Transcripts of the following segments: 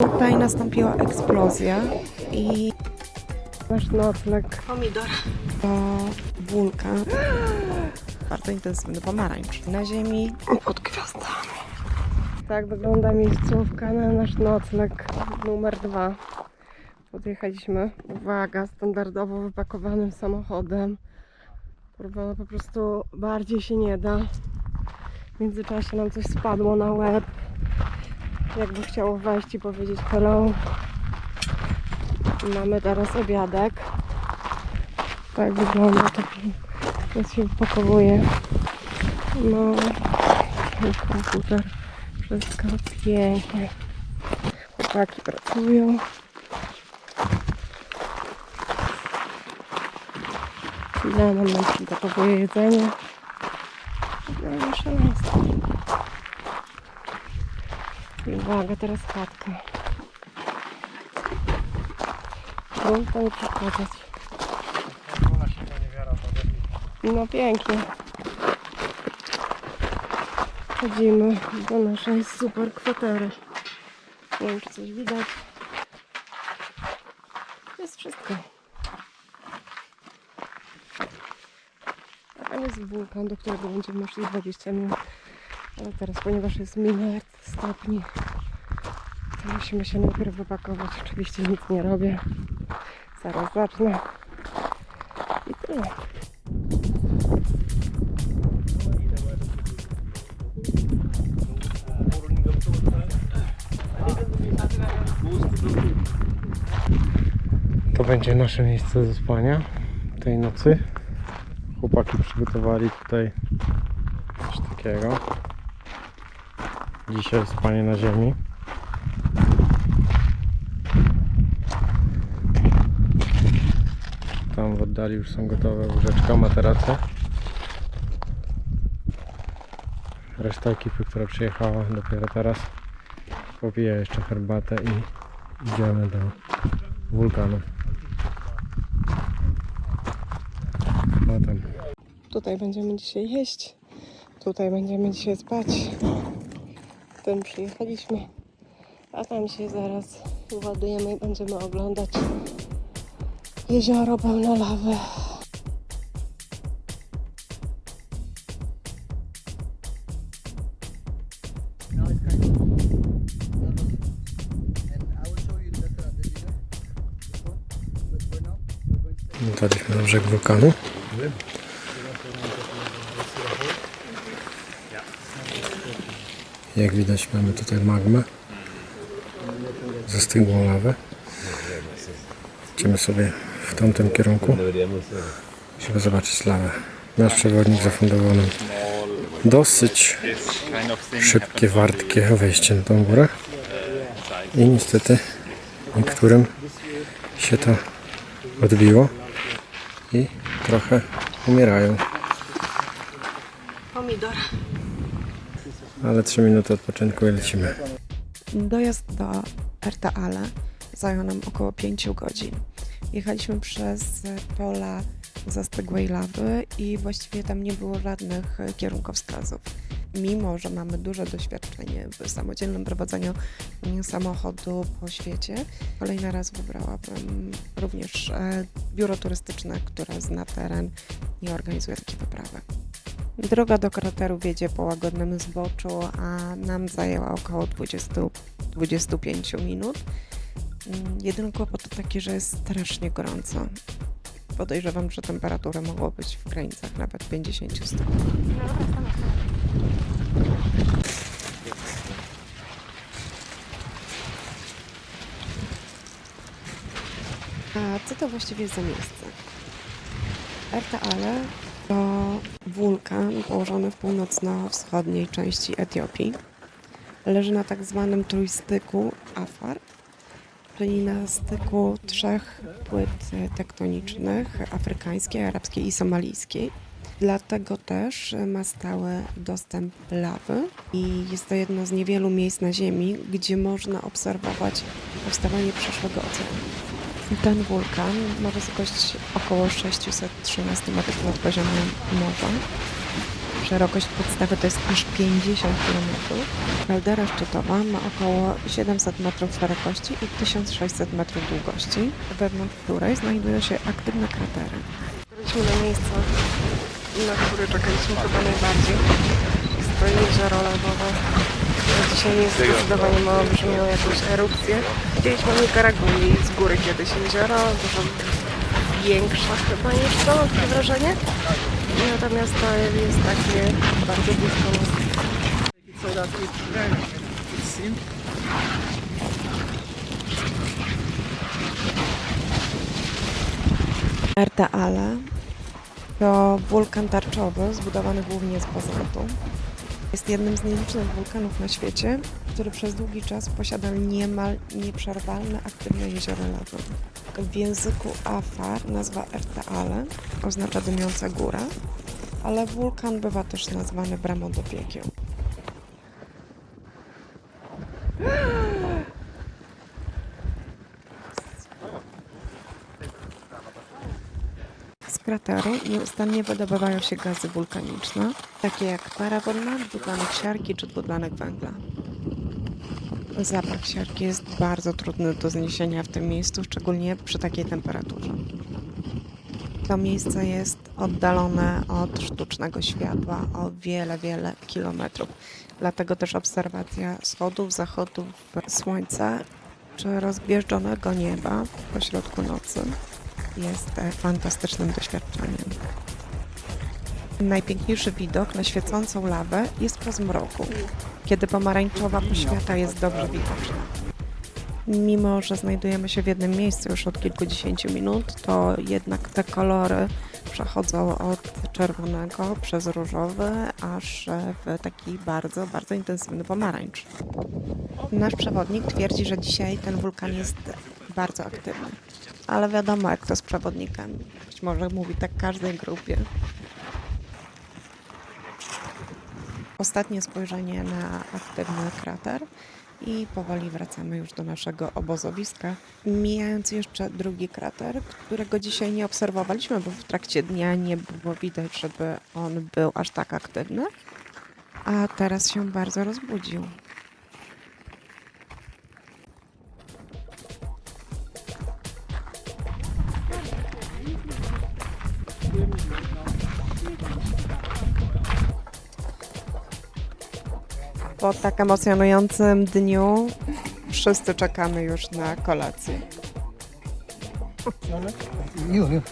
Tutaj nastąpiła eksplozja i Nasz nocleg. pomidor to wulkan. Bardzo intensywny pomarańcz. Na ziemi pod gwiazdami. Tak wygląda miejscówka na nasz nocleg numer 2. Podjechaliśmy, uwaga, standardowo wypakowanym samochodem. Kurwa, po prostu bardziej się nie da. W międzyczasie nam coś spadło na łeb. Jakby chciało wejść i powiedzieć hello. Mamy teraz obiadek. Tak wygląda to. Teraz się wpakowuje. No, ten komputer. Wszystko pięknie. Chłopaki pracują. Lena nam przygotowuje jedzenie. No i szaleństwo. I uwaga, teraz chatka. Grunt to nie przeszkadzać. No pięknie. Chodzimy do naszej super kwatery. Nie wiem, czy coś widać. Jest wszystko. A tam jest wulkan, do którego będziemy szli 20 minut. Ale teraz, ponieważ jest miliard stopni, to musimy się najpierw wypakować. Oczywiście nic nie robię. Zaraz zacznę. I tyle. To będzie nasze miejsce do spania tej nocy. Chłopaki przygotowali tutaj coś takiego. Dzisiaj spanie na ziemi. Tam w oddali już są gotowe łóżeczka, materace. Reszta ekipy, która przyjechała dopiero teraz, popija jeszcze herbatę i idziemy do wulkanu. No tam. Tutaj będziemy dzisiaj jeść. Tutaj będziemy dzisiaj spać. Tym przyjechaliśmy. A tam się zaraz uładujemy i będziemy oglądać jezioro pełne lawy. Dotarliśmy na brzeg wulkanu. Jak widać, mamy tutaj magmę, zastygłą lawę. Idziemy sobie w tamtym kierunku, żeby zobaczyć lawę. Nasz przewodnik zafundował nam dosyć szybkie, wartkie wejście na tą górę. I niestety niektórym się to odbiło i trochę umierają. Pomidor. Ale 3 minuty odpoczynku i lecimy. Dojazd do Ertaale zajął nam około 5 godzin. Jechaliśmy przez pola zastygłej lawy i właściwie tam nie było żadnych kierunkowskazów. Mimo że mamy duże doświadczenie w samodzielnym prowadzeniu samochodu po świecie, kolejny raz wybrałabym również biuro turystyczne, które zna teren i organizuje takie wyprawy. Droga do krateru wiedzie po łagodnym zboczu, a nam zajęła około 20-25 minut. Jedyny kłopot to taki, że jest strasznie gorąco. Podejrzewam, że temperatury mogło być w granicach nawet 50 stopni. A co to właściwie jest za miejsce? Ertaale to wulkan położony w północno-wschodniej części Etiopii. Leży na tak zwanym trójstyku Afar, czyli na styku 3 płyt tektonicznych, afrykańskiej, arabskiej i somalijskiej. Dlatego też ma stały dostęp lawy i jest to jedno z niewielu miejsc na Ziemi, gdzie można obserwować powstawanie przyszłego oceanu. Ten wulkan ma wysokość około 613 metrów nad poziomem morza Szerokość podstawy to jest aż 50 km. Kaldera szczytowa ma około 700 metrów szerokości i 1600 metrów długości, wewnątrz której znajdują się aktywne kratery. Wróciliśmy na miejsce, na które czekaliśmy chyba najbardziej. Jest to jezioro lawowe. Dzisiaj jest zdecydowanie mało, że miało jakąś erupcję. Widzieliśmy w Nikaragui z góry kiedyś jezioro, dużo większa chyba niż to, mam takie wrażenie. Natomiast to jest takie bardzo blisko nas. Ertaale to wulkan tarczowy zbudowany głównie z bazaltu. Jest jednym z nielicznych wulkanów na świecie, który przez długi czas posiadał niemal nieprzerwalne aktywne jezioro lawy. W języku Afar nazwa Ertaale oznacza dymiąca góra, ale wulkan bywa też nazwany bramą do piekieł. Z krateru nieustannie wydobywają się gazy wulkaniczne, takie jak para wodna, dwutlenek siarki czy dwutlenek węgla. Zapach siarki jest bardzo trudny do zniesienia w tym miejscu, szczególnie przy takiej temperaturze. To miejsce jest oddalone od sztucznego światła o wiele, wiele kilometrów. Dlatego też obserwacja wschodów, zachodów słońca czy rozgwieżdżonego nieba pośrodku nocy jest fantastycznym doświadczeniem. Najpiękniejszy widok na świecącą lawę jest po zmroku, kiedy pomarańczowa poświata jest dobrze widoczna. Mimo że znajdujemy się w jednym miejscu już od kilkudziesięciu minut, to jednak te kolory przechodzą od czerwonego przez różowy, aż w taki bardzo, bardzo intensywny pomarańcz. Nasz przewodnik twierdzi, że dzisiaj ten wulkan jest bardzo aktywny. Ale wiadomo, jak to z przewodnikami. Być może mówi tak każdej grupie. Ostatnie spojrzenie na aktywny krater i powoli wracamy już do naszego obozowiska, mijając jeszcze drugi krater, którego dzisiaj nie obserwowaliśmy, bo w trakcie dnia nie było widać, żeby on był aż tak aktywny, a teraz się bardzo rozbudził. Po tak emocjonującym dniu wszyscy czekamy już na kolację.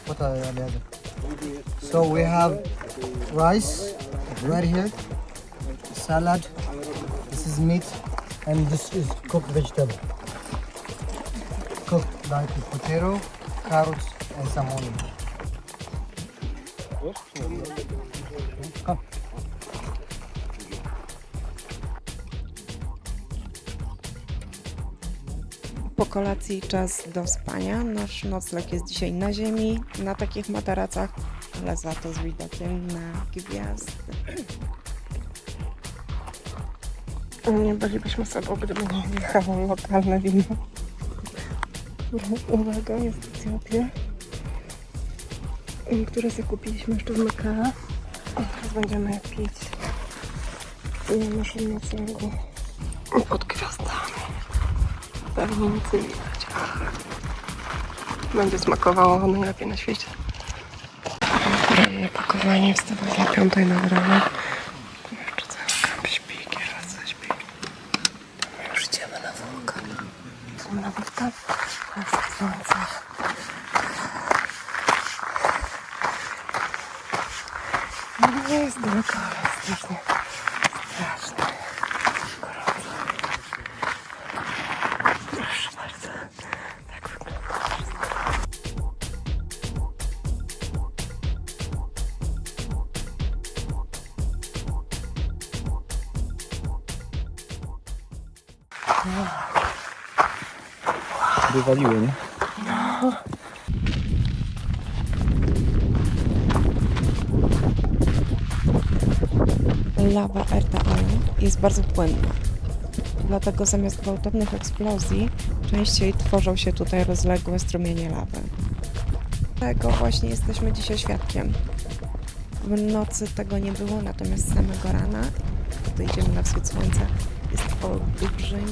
What are the So we have rice right here, salad, this is meat, and this is cooked vegetable. Cooked like potato, carrots, and some onion. Come. Po kolacji czas do spania. Nasz nocleg jest dzisiaj na ziemi, na takich materacach, ale za to z widokiem na gwiazdy. Nie bylibyśmy sobą, gdyby nie wjechało lokalne wino. Uwaga, jest Etiopia, które zakupiliśmy jeszcze w Mekele. Teraz będziemy je pić na naszym noclegu pod gwiazdami. Pewnie nic nie widać, ale będzie smakowało najlepiej na świecie. Poranne pakowanie, wstawanie o 5 nad ranem. Jeszcze cały kamp śpi, kierowca śpi. My już idziemy na wulkan. Idziemy na wulkan, jest słońce. No nie jest daleko, ale strasznie, strasznie gorąco. Proszę bardzo, tak wygląda. Wywaliło, nie? Lawa Ertaale jest bardzo płynna. Dlatego zamiast gwałtownych eksplozji częściej tworzą się tutaj rozległe strumienie lawy. Tego właśnie jesteśmy dzisiaj świadkiem. W nocy tego nie było, natomiast samego rana, gdy idziemy na wschód słońca, jest olbrzymi,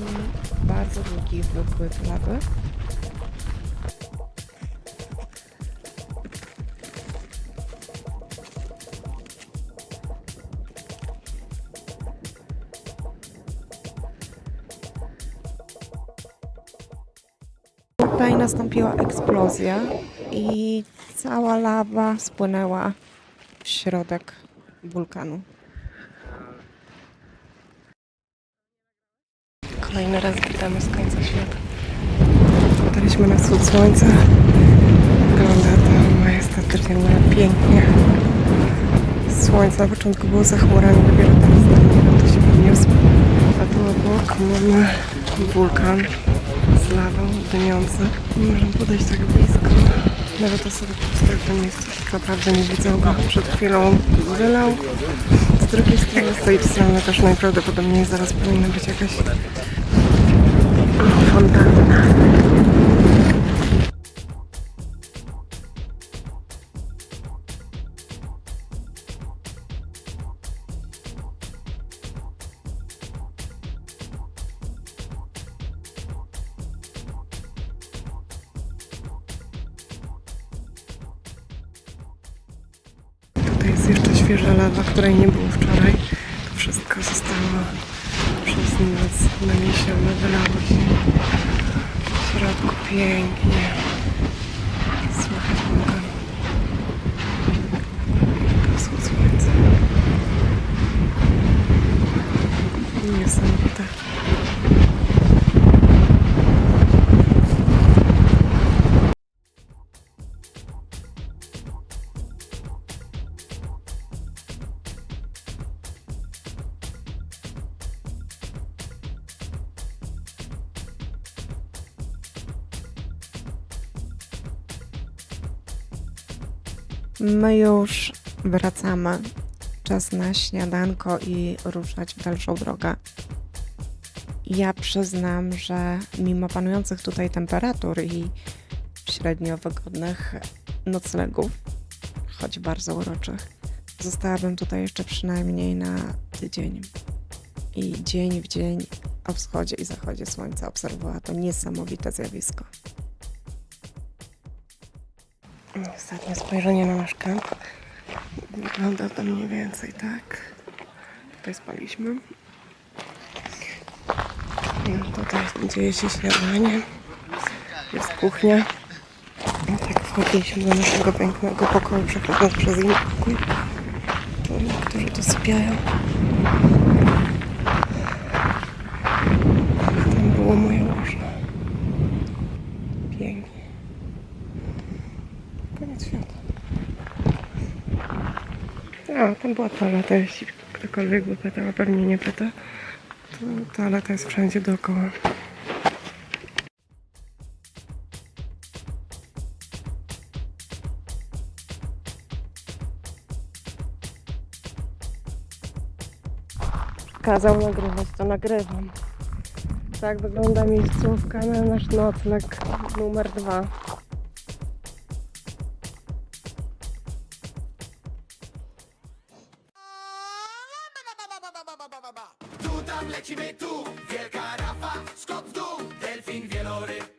bardzo długi wypływ lawy. Tutaj nastąpiła eksplozja i cała lawa spłynęła w środek wulkanu. Kolejny raz witamy z końca świata. Dotarliśmy na wschód słońca. Wygląda to majestatycznie, pięknie. Słońce na początku było za chmurami, dopiero teraz to się podniosło. A tu obok mamy wulkan z lawą dymiący. Nie możemy podejść tak blisko. Nawet osoby puste w tym miejscu tak naprawdę nie widzą go. Przed chwilą wylał. Z drugiej strony, z tej strony też najprawdopodobniej zaraz powinna być jakaś fontanna. Tutaj jest jeszcze świeża lawa, której nie było wczoraj. To wszystko zostało przez noc naniesione, wylało się. W środku pięknie. Słychać wulkan. Wschód słońca. Niesamowite. My już wracamy. Czas na śniadanko i ruszać w dalszą drogę. Ja przyznam, że mimo panujących tutaj temperatur i średnio wygodnych noclegów, choć bardzo uroczych, zostałabym tutaj jeszcze przynajmniej na tydzień. I dzień w dzień o wschodzie i zachodzie słońca obserwowała to niesamowite zjawisko. Ostatnie spojrzenie na nasz kamp. Wygląda to mniej więcej tak. Tutaj spaliśmy. Tutaj dzieje się śniadanie. Jest kuchnia. I tak wchodziliśmy do naszego pięknego pokoju, przechodząc przez inny pokój. Tu niektórzy tu sypiają. Tam było moje łoże. Pięknie. Koniec świata. A, tam była toaleta, jeśli ktokolwiek by pytał, a pewnie nie pyta. To toaleta jest wszędzie dookoła. Kazał nagrywać, to nagrywam. Tak wygląda miejscówka na nasz nocleg numer 2. Tu tam lecimy tu, wielka rafa, skok w dół, delfin wieloryb.